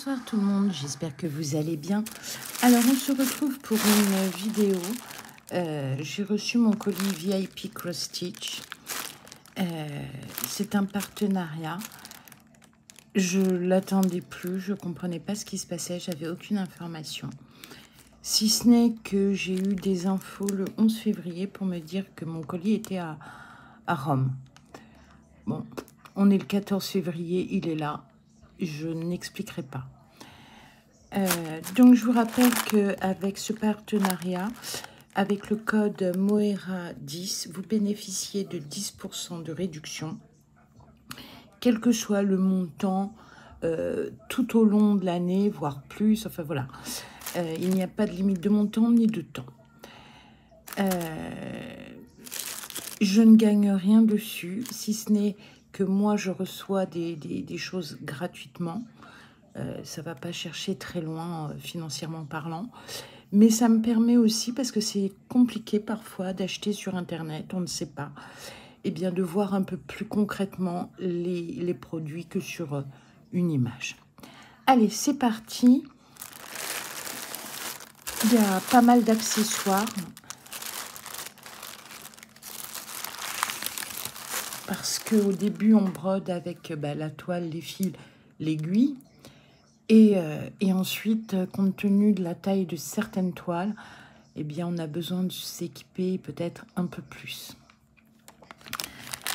Bonsoir tout le monde, j'espère que vous allez bien. Alors on se retrouve pour une vidéo. J'ai reçu mon colis VIP Cross Stitch. C'est un partenariat. Je l'attendais plus, je comprenais pas ce qui se passait, j'avais aucune information. Si ce n'est que j'ai eu des infos le 11 février pour me dire que mon colis était à Rome. Bon, on est le 14 février, il est là. Je n'expliquerai pas. Donc, je vous rappelle qu'avec ce partenariat, avec le code MOERA10, vous bénéficiez de 10% de réduction, quel que soit le montant, tout au long de l'année, voire plus. Enfin, voilà. Il n'y a pas de limite de montant ni de temps. Je ne gagne rien dessus, si ce n'est que moi, je reçois des choses gratuitement. Ça ne va pas chercher très loin, financièrement parlant. Mais ça me permet aussi, parce que c'est compliqué parfois d'acheter sur Internet, on ne sait pas, et bien de voir un peu plus concrètement les produits que sur une image. Allez, c'est parti. Il y a pas mal d'accessoires. Parce qu'au début, on brode avec la toile, les fils, l'aiguille. Et ensuite, compte tenu de la taille de certaines toiles, eh bien, on a besoin de s'équiper peut-être un peu plus.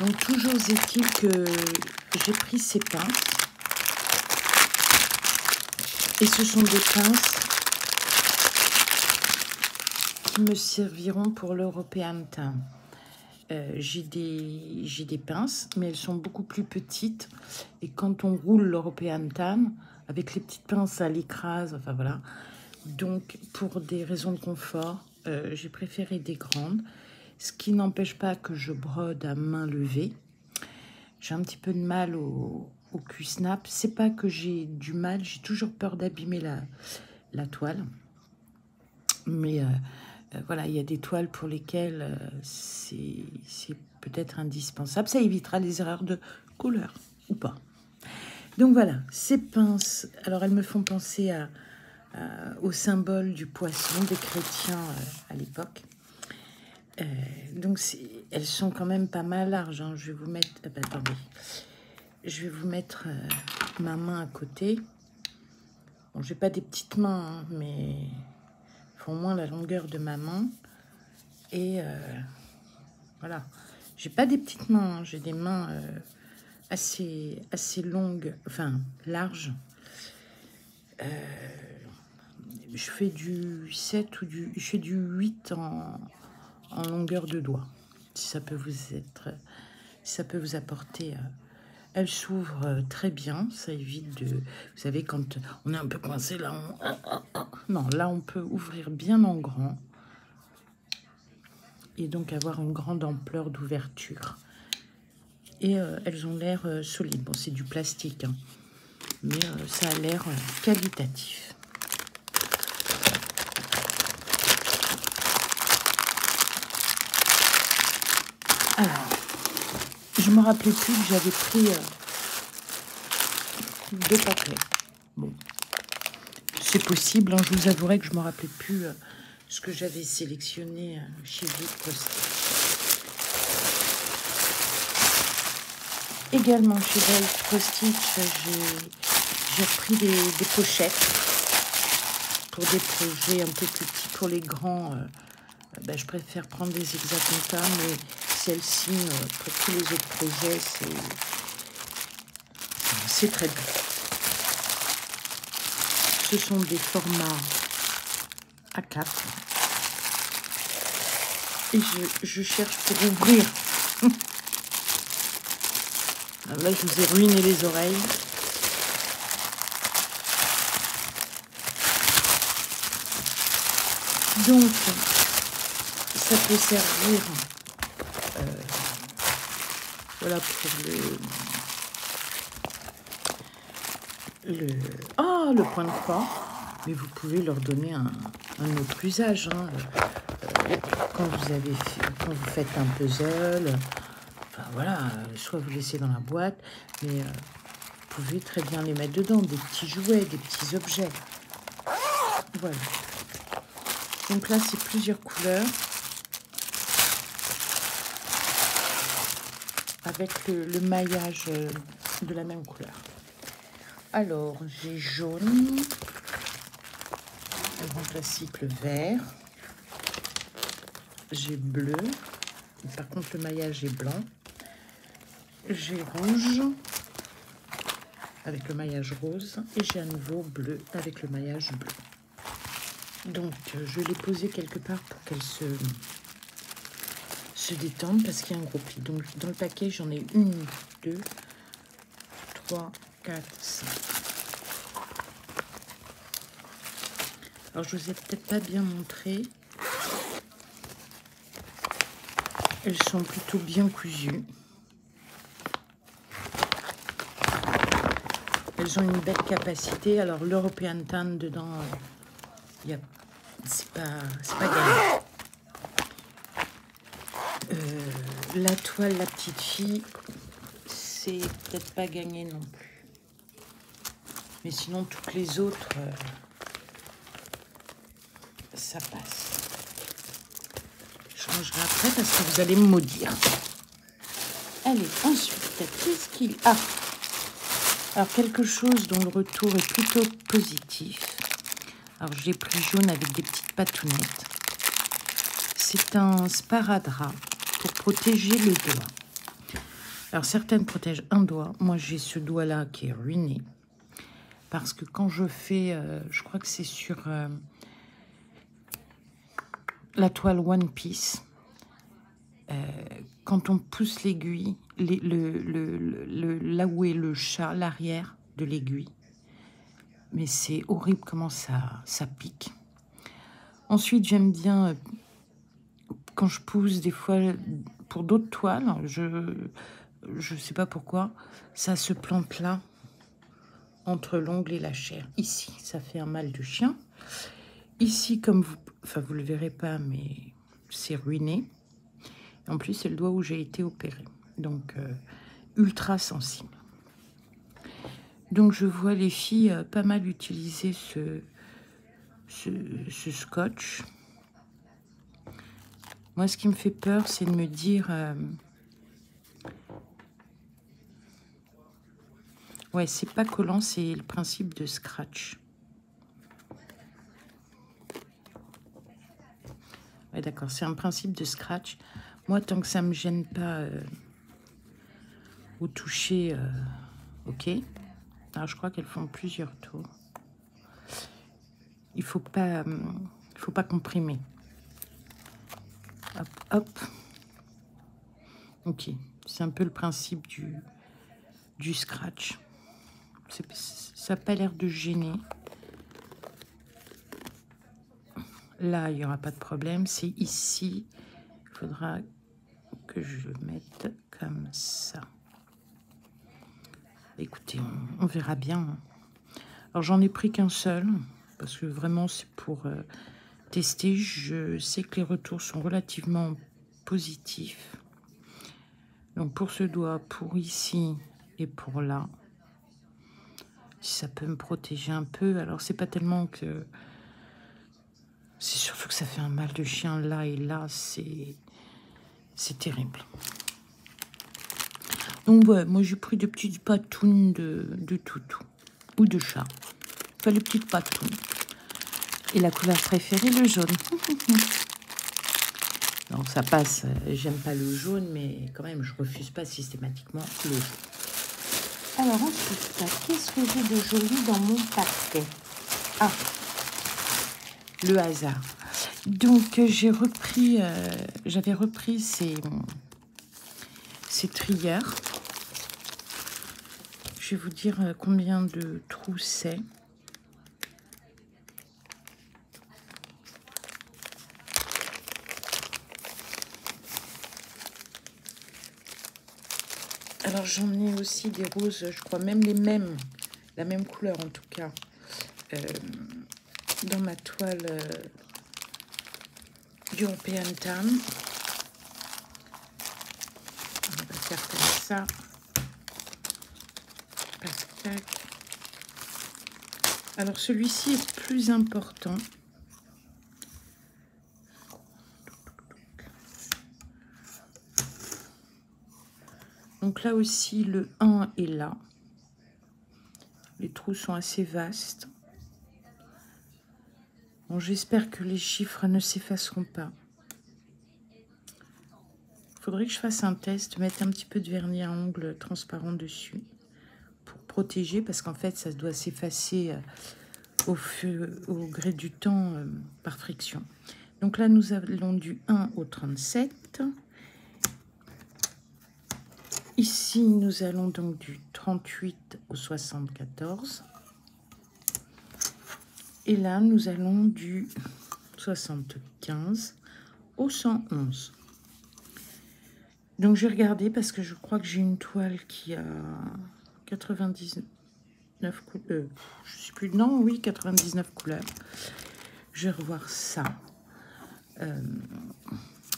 Donc, toujours est-il que j'ai pris ces pinces. Et ce sont des pinces qui me serviront pour l'European Tan. J'ai des pinces, mais elles sont beaucoup plus petites. Et quand on roule l'European Tan, avec les petites pinces, ça l'écrase. Enfin voilà. Donc, pour des raisons de confort, j'ai préféré des grandes. Ce qui n'empêche pas que je brode à main levée. J'ai un petit peu de mal au Q-snap. C'est pas que j'ai du mal, j'ai toujours peur d'abîmer la toile. Mais voilà, il y a des toiles pour lesquelles c'est peut-être indispensable. Ça évitera les erreurs de couleur, ou pas. Donc voilà, ces pinces, alors elles me font penser au symbole du poisson des chrétiens à l'époque. Donc elles sont quand même pas mal larges. Hein. Je vais vous mettre... attendez. Je vais vous mettre ma main à côté. Bon, j'ai pas des petites mains, hein, mais... au moins la longueur de ma main. Et voilà. J'ai pas des petites mains, hein, j'ai des mains assez longues, enfin larges. Je fais du 7 ou je fais du 8 en longueur de doigt. Si ça peut vous apporter. Elle s'ouvre très bien, ça évite de... Vous savez, quand on est un peu coincé, là, non, là, on peut ouvrir bien en grand. Et donc avoir une grande ampleur d'ouverture. Et elles ont l'air solides. Bon, c'est du plastique, hein, mais ça a l'air qualitatif. Alors, je me rappelais plus que j'avais pris 2 paquets. Bon, c'est possible, hein, je vous avouerai que je me rappelais plus ce que j'avais sélectionné chez VIP. Également chez VIP Stitch, j'ai repris des pochettes pour des projets un peu plus petits. Pour les grands, je préfère prendre des Exacta, mais celle-ci, pour tous les autres projets, c'est très bien. Ce sont des formats A4. Et je cherche pour ouvrir. Alors là, je vous ai ruiné les oreilles. Donc, ça peut servir voilà, pour le point de croix. Mais vous pouvez leur donner un autre usage. Hein. Quand vous faites un puzzle, enfin, voilà, soit vous laissez dans la boîte, mais pouvez très bien les mettre dedans, des petits jouets, des petits objets. Voilà. Donc là, c'est plusieurs couleurs. Avec le maillage de la même couleur. Alors, j'ai jaune, le grand classique, le vert. J'ai bleu, par contre le maillage est blanc. J'ai rouge, avec le maillage rose. Et j'ai à nouveau bleu, avec le maillage bleu. Donc, je l'ai posé quelque part pour qu'elle se détendre, parce qu'il y a un gros pli. Donc, dans le paquet, j'en ai 1, 2, 3, 4, 5. Alors, je vous ai peut-être pas bien montré. Elles sont plutôt bien cousues. Elles ont une belle capacité. Alors, l'European Tan dedans, c'est pas gagné. La toile, la petite fille, c'est peut-être pas gagné non plus. Mais sinon, toutes les autres, ça passe. Je rangerai après parce que vous allez me maudire. Allez, ensuite, qu'est-ce qu'il y a? Alors, quelque chose dont le retour est plutôt positif. Alors, j'ai pris jaune avec des petites patounettes. C'est un sparadrap pour protéger le doigt. Alors, certaines protègent un doigt. Moi, j'ai ce doigt-là qui est ruiné. Parce que quand je fais, je crois que c'est sur la toile One Piece, quand on pousse l'aiguille, là où est le chat, l'arrière de l'aiguille, mais c'est horrible comment ça pique. Ensuite, j'aime bien, quand je pousse des fois pour d'autres toiles, je sais pas pourquoi, ça se plante là, entre l'ongle et la chair. Ici, ça fait un mal de chien. Ici, comme vous le verrez pas, mais c'est ruiné. En plus, c'est le doigt où j'ai été opérée. Donc, ultra sensible. Donc, je vois les filles pas mal utiliser ce scotch. Moi, ce qui me fait peur, c'est de me dire... ouais, c'est pas collant, c'est le principe de scratch. Ouais, d'accord, c'est un principe de scratch. Moi, tant que ça me gêne pas au toucher, ok. Alors, je crois qu'elles font plusieurs tours. Il faut pas comprimer. Hop, hop. Ok, c'est un peu le principe du scratch. Ça n'a pas l'air de gêner. Là, il n'y aura pas de problème. C'est ici. Il faudra que je le mette comme ça. Écoutez, on verra bien. Alors, j'en ai pris qu'un seul, parce que vraiment, c'est pour tester. Je sais que les retours sont relativement positifs. Donc, pour ce doigt, pour ici et pour là, si ça peut me protéger un peu. Alors, c'est pas tellement que... C'est surtout que ça fait un mal de chien là et là, c'est terrible. Donc ouais, moi j'ai pris des petites patounes de toutou ou de chat. Enfin, les petites patounes. Et la couleur préférée, le jaune. Donc ça passe, j'aime pas le jaune, mais quand même, je refuse pas systématiquement le jaune. Alors ensuite, qu'est-ce que j'ai de joli dans mon paquet? Ah, le hasard. Donc, j'avais repris ces trieurs. Je vais vous dire combien de trous c'est. Alors, j'en ai aussi des roses, je crois même la même couleur en tout cas, dans ma toile European Tan. On va faire comme ça. Parce tac. Alors, celui-ci est plus important. Donc là aussi, le 1 est là. Les trous sont assez vastes. Bon, j'espère que les chiffres ne s'effaceront pas. Il faudrait que je fasse un test, mettre un petit peu de vernis à ongles transparent dessus pour protéger, parce qu'en fait, ça doit s'effacer au gré du temps par friction. Donc là, nous allons du 1 au 37. Ici, nous allons donc du 38 au 74. Et là, nous allons du 75 au 111. Donc, j'ai regardé parce que je crois que j'ai une toile qui a 99 couleurs. Je sais plus. Non, oui, 99 couleurs. Je vais revoir ça.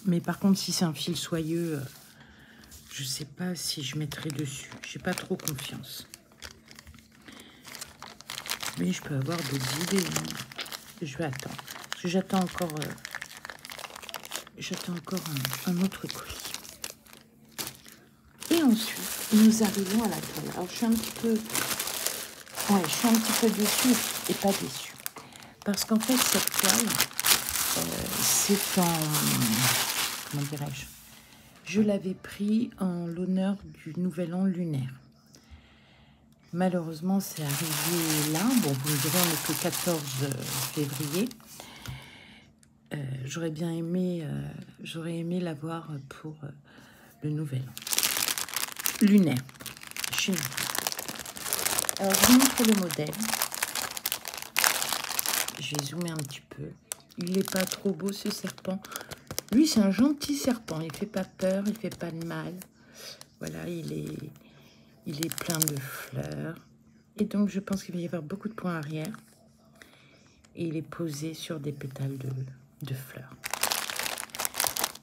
Mais par contre, si c'est un fil soyeux, je sais pas si je mettrai dessus. J'ai pas trop confiance. Mais je peux avoir d'autres idées. Hein. Je vais attendre. Parce que j'attends encore un autre colis. Et ensuite, nous arrivons à la toile. Alors, je suis un petit peu... Ouais, je suis un petit peu déçue et pas déçue. Parce qu'en fait, cette toile, c'est en... Comment dirais-je? Je l'avais pris en l'honneur du Nouvel An lunaire. Malheureusement, c'est arrivé là. Bon, vous me direz, on est le 14 février. J'aurais bien aimé, l'avoir pour le Nouvel An lunaire chez nous. Alors, je vous montre le modèle. Je vais zoomer un petit peu. Il n'est pas trop beau, ce serpent. Lui, c'est un gentil serpent. Il ne fait pas peur, il ne fait pas de mal. Voilà, il est plein de fleurs. Et donc, je pense qu'il va y avoir beaucoup de points arrière. Et il est posé sur des pétales de fleurs.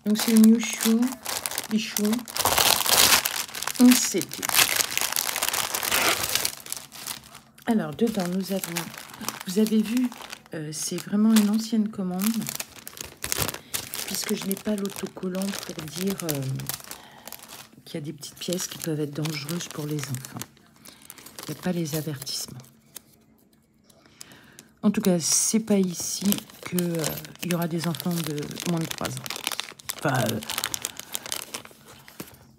Donc, c'est une Yushou, Bichou, 11 CT. Alors, dedans, nous avons... Vous avez vu, c'est vraiment une ancienne commande. Puisque je n'ai pas l'autocollant pour dire qu'il y a des petites pièces qui peuvent être dangereuses pour les enfants. Il n'y a pas les avertissements. En tout cas, c'est pas ici qu'il y aura des enfants de moins de 3 ans. Enfin,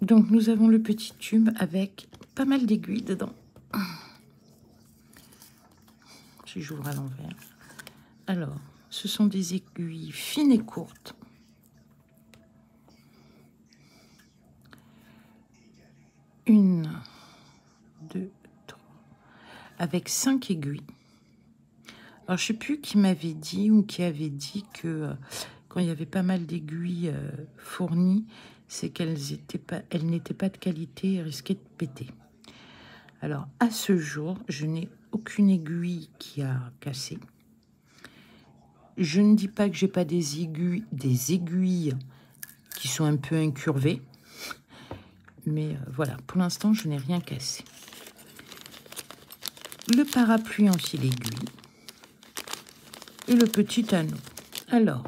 donc, nous avons le petit tube avec pas mal d'aiguilles dedans. Si j'ouvre à l'envers. Alors, ce sont des aiguilles fines et courtes. Une, 2, 3, avec 5 aiguilles. Alors, je ne sais plus qui m'avait dit ou qui avait dit que quand il y avait pas mal d'aiguilles fournies, c'est qu'elles n'étaient pas de qualité et risquaient de péter. Alors, à ce jour, je n'ai aucune aiguille qui a cassé. Je ne dis pas que j'ai pas des aiguilles qui sont un peu incurvées. Mais voilà, pour l'instant, je n'ai rien cassé. Le parapluie en fil aiguille. Et le petit anneau. Alors,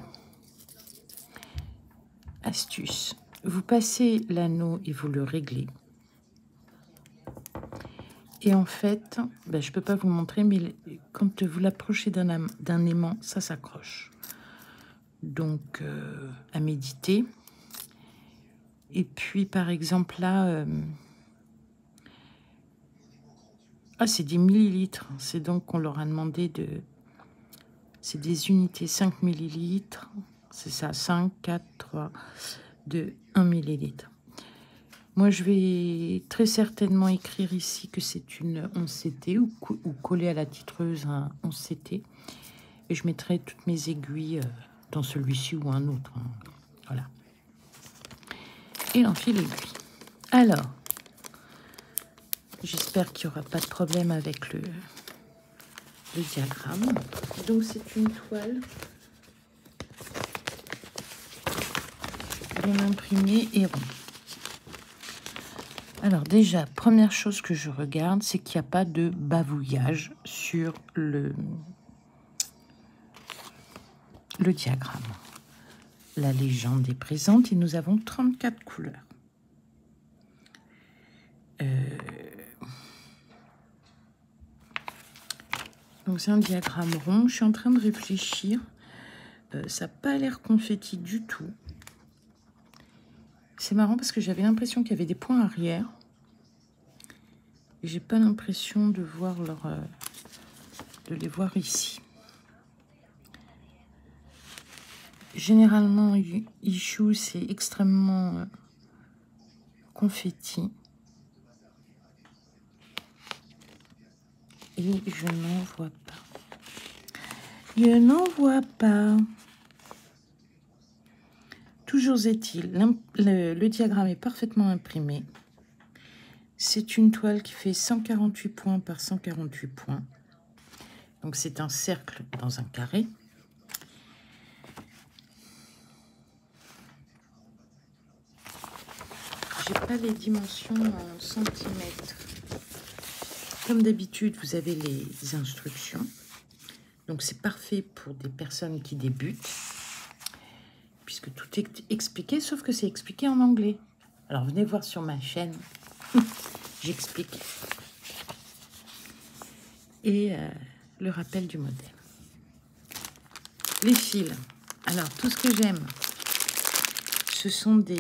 astuce. Vous passez l'anneau et vous le réglez. Et en fait, ben, je ne peux pas vous montrer, mais quand vous l'approchez d'un aimant, ça s'accroche. Donc, à méditer. Et puis, par exemple, là... c'est des millilitres. C'est donc qu'on leur a demandé de... C'est des unités 5 millilitres. C'est ça, 5, 4, 3, 2, 1 millilitre. Moi, je vais très certainement écrire ici que c'est une 11 CT ou coller à la titreuse un 11 CT. Et je mettrai toutes mes aiguilles dans celui-ci ou un autre. Hein. Voilà. Et l'enfil aiguille. Alors, j'espère qu'il n'y aura pas de problème avec le diagramme. Donc, c'est une toile bien imprimée et rond. Alors déjà, première chose que je regarde, c'est qu'il n'y a pas de bavouillage sur le diagramme. La légende est présente et nous avons 34 couleurs. Donc c'est un diagramme rond. Je suis en train de réfléchir. Ça n'a pas l'air confetti du tout. C'est marrant parce que j'avais l'impression qu'il y avait des points arrière. Et j'ai pas l'impression de voir de les voir ici. Généralement, Issue, c'est extrêmement confetti. Et je n'en vois pas. Je n'en vois pas. Toujours est-il, le diagramme est parfaitement imprimé. C'est une toile qui fait 148 points par 148 points. Donc c'est un cercle dans un carré. J'ai pas les dimensions en centimètres. Comme d'habitude, vous avez les instructions. Donc c'est parfait pour des personnes qui débutent, puisque tout est expliqué, sauf que c'est expliqué en anglais. Alors venez voir sur ma chaîne, j'explique. Et le rappel du modèle. Les fils. Alors tout ce que j'aime, ce sont des...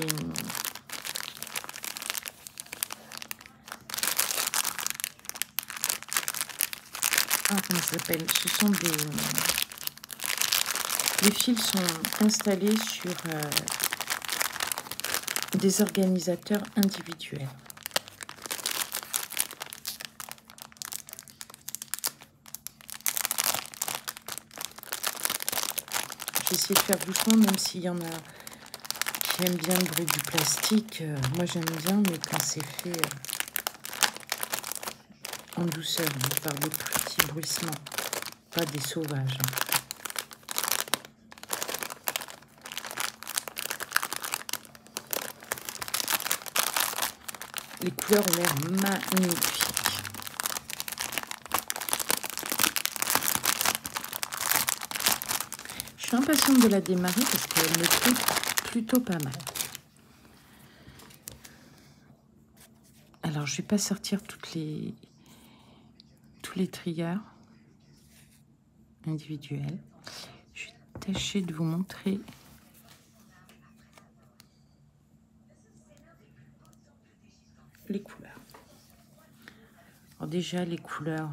comment ça s'appelle? Ce sont des... Les fils sont installés sur des organisateurs individuels. J'ai essayé de faire doucement, même s'il y en a qui aiment bien le bruit du plastique. Moi, j'aime bien, mais quand c'est fait en douceur, par des petits bruissements, pas des sauvages. Les couleurs ont l'air magnifiques. Je suis impatiente de la démarrer parce qu'elle me plaît plutôt pas mal. Alors, je ne vais pas sortir tous les trieurs individuels. Je vais tâcher de vous montrer les couleurs. Alors déjà, les couleurs,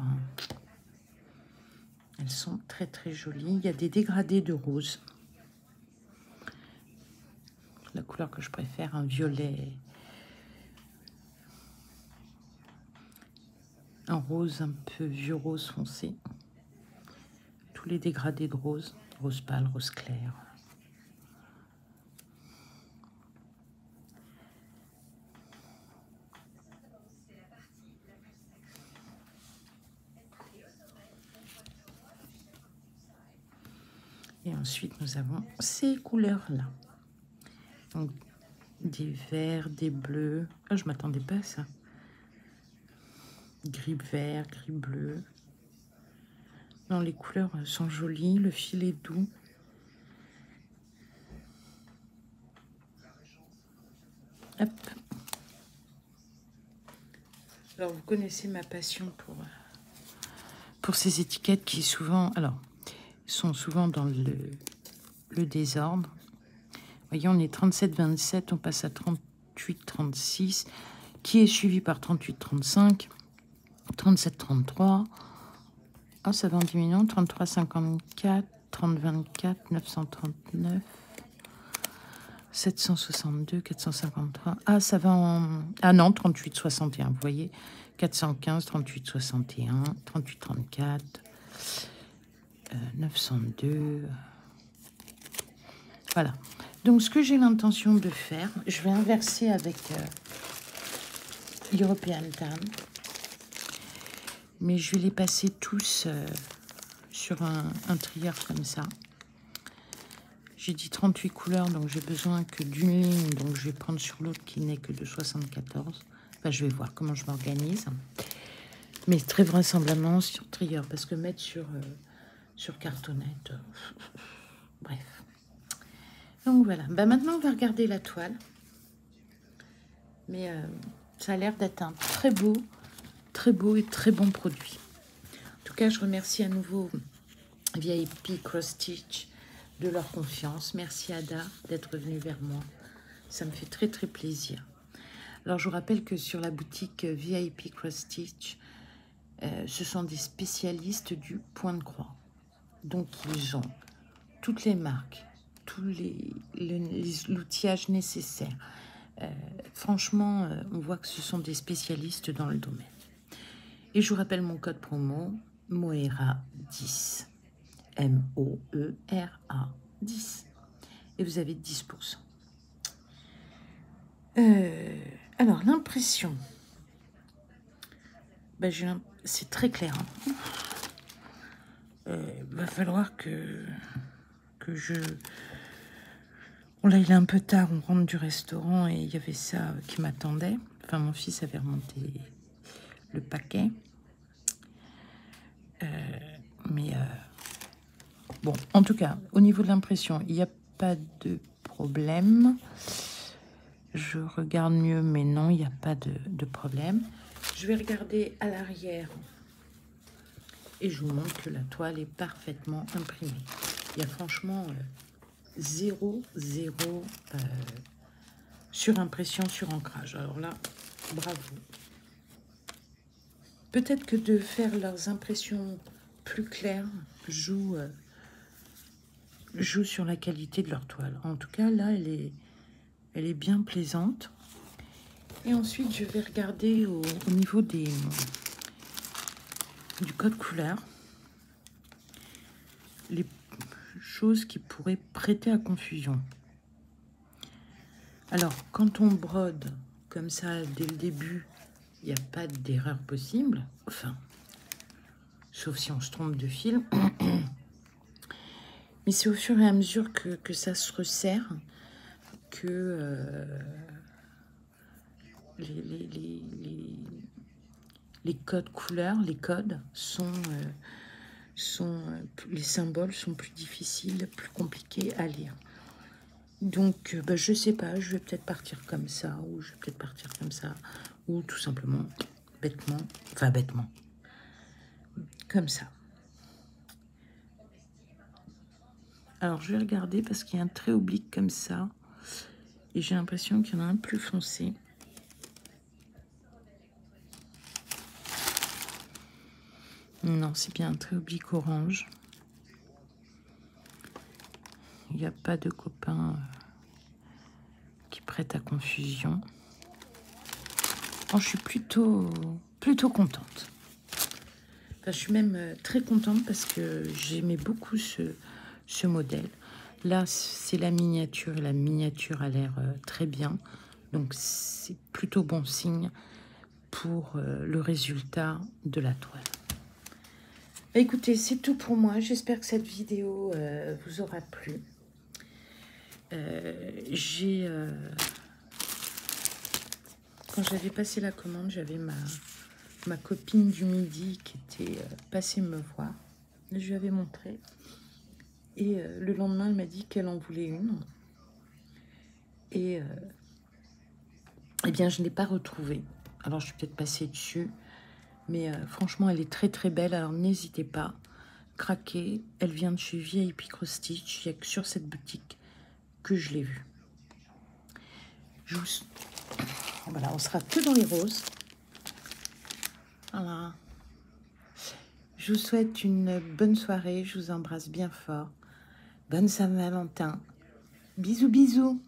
elles sont très très jolies. Il y a des dégradés de rose. La couleur que je préfère, un violet, un rose un peu vieux rose foncé. Tous les dégradés de rose, rose pâle, rose clair. Et ensuite, nous avons ces couleurs-là. Donc, des verts, des bleus. Ah, je ne m'attendais pas à ça. Gris vert, gris bleu. Non, les couleurs sont jolies. Le fil est doux. Hop. Alors, vous connaissez ma passion pour ces étiquettes qui souvent... Alors, sont souvent dans le désordre. Voyez, on est 37-27, on passe à 38-36, qui est suivi par 38-35, 37-33. Ah, ça va en diminuant. 33-54, 30-24, 939, 762, 453. Ah, ça va en... Ah non, 38-61, vous voyez. 415, 38-61, 38-34... 902. Voilà. Donc, ce que j'ai l'intention de faire, je vais inverser avec European Tan. Mais je vais les passer tous sur un trieur comme ça. J'ai dit 38 couleurs, donc j'ai besoin que d'une ligne. Donc, je vais prendre sur l'autre qui n'est que de 74. Enfin, je vais voir comment je m'organise. Mais très vraisemblablement sur trieur, parce que mettre sur cartonnette, bref. Donc voilà. Bah, maintenant, on va regarder la toile. Mais ça a l'air d'être un très beau et très bon produit. En tout cas, je remercie à nouveau VIP Cross Stitch de leur confiance. Merci Ada d'être venue vers moi. Ça me fait très très plaisir. Alors, je vous rappelle que sur la boutique VIP Cross Stitch, ce sont des spécialistes du point de croix. Donc, ils ont toutes les marques, tous l'outillage nécessaire. Franchement, on voit que ce sont des spécialistes dans le domaine. Et je vous rappelle mon code promo, MOERA10. M-O-E-R-A 10. Et vous avez 10%. Alors, l'impression. Ben, c'est très clair. Va falloir que je... Bon, là, il est un peu tard, on rentre du restaurant et il y avait ça qui m'attendait. Enfin, mon fils avait remonté le paquet. Bon, en tout cas, au niveau de l'impression, il n'y a pas de problème. Je regarde mieux, mais non, il n'y a pas de problème. Je vais regarder à l'arrière et je vous montre que la toile est parfaitement imprimée. Il y a franchement zéro surimpression, surancrage. Alors là, bravo. Peut-être que de faire leurs impressions plus claires joue sur la qualité de leur toile. En tout cas, là, elle est bien plaisante. Et ensuite, je vais regarder au niveau du code couleur les choses qui pourraient prêter à confusion. Alors, quand on brode comme ça dès le début, il n'y a pas d'erreur possible. Enfin, sauf si on se trompe de fil. Mais c'est au fur et à mesure que ça se resserre que les codes couleurs, les codes les symboles sont plus difficiles, plus compliqués à lire. Donc, je sais pas, je vais peut-être partir comme ça, ou je vais peut-être partir comme ça, ou tout simplement, bêtement, comme ça. Alors, je vais regarder parce qu'il y a un trait oblique comme ça, et j'ai l'impression qu'il y en a un plus foncé. Non, c'est bien un trait oblique orange. Il n'y a pas de copain qui prête à confusion. Oh, je suis plutôt contente. Enfin, je suis même très contente parce que j'aimais beaucoup ce modèle. Là, c'est la miniature et la miniature a l'air très bien. Donc, c'est plutôt bon signe pour le résultat de la toile. Écoutez, c'est tout pour moi. J'espère que cette vidéo vous aura plu. Quand j'avais passé la commande, j'avais ma copine du midi qui était passée me voir. Je lui avais montré. Et le lendemain, elle m'a dit qu'elle en voulait une. Et eh bien, je ne l'ai pas retrouvée. Alors, je suis peut-être passée dessus. Mais franchement, elle est très très belle. Alors, n'hésitez pas. Craquez. Elle vient de chez VIP Cross Stitch. Il n'y a que sur cette boutique que je l'ai vue. Voilà, on sera que dans les roses. Voilà. Je vous souhaite une bonne soirée. Je vous embrasse bien fort. Bonne Saint-Valentin. Bisous, bisous.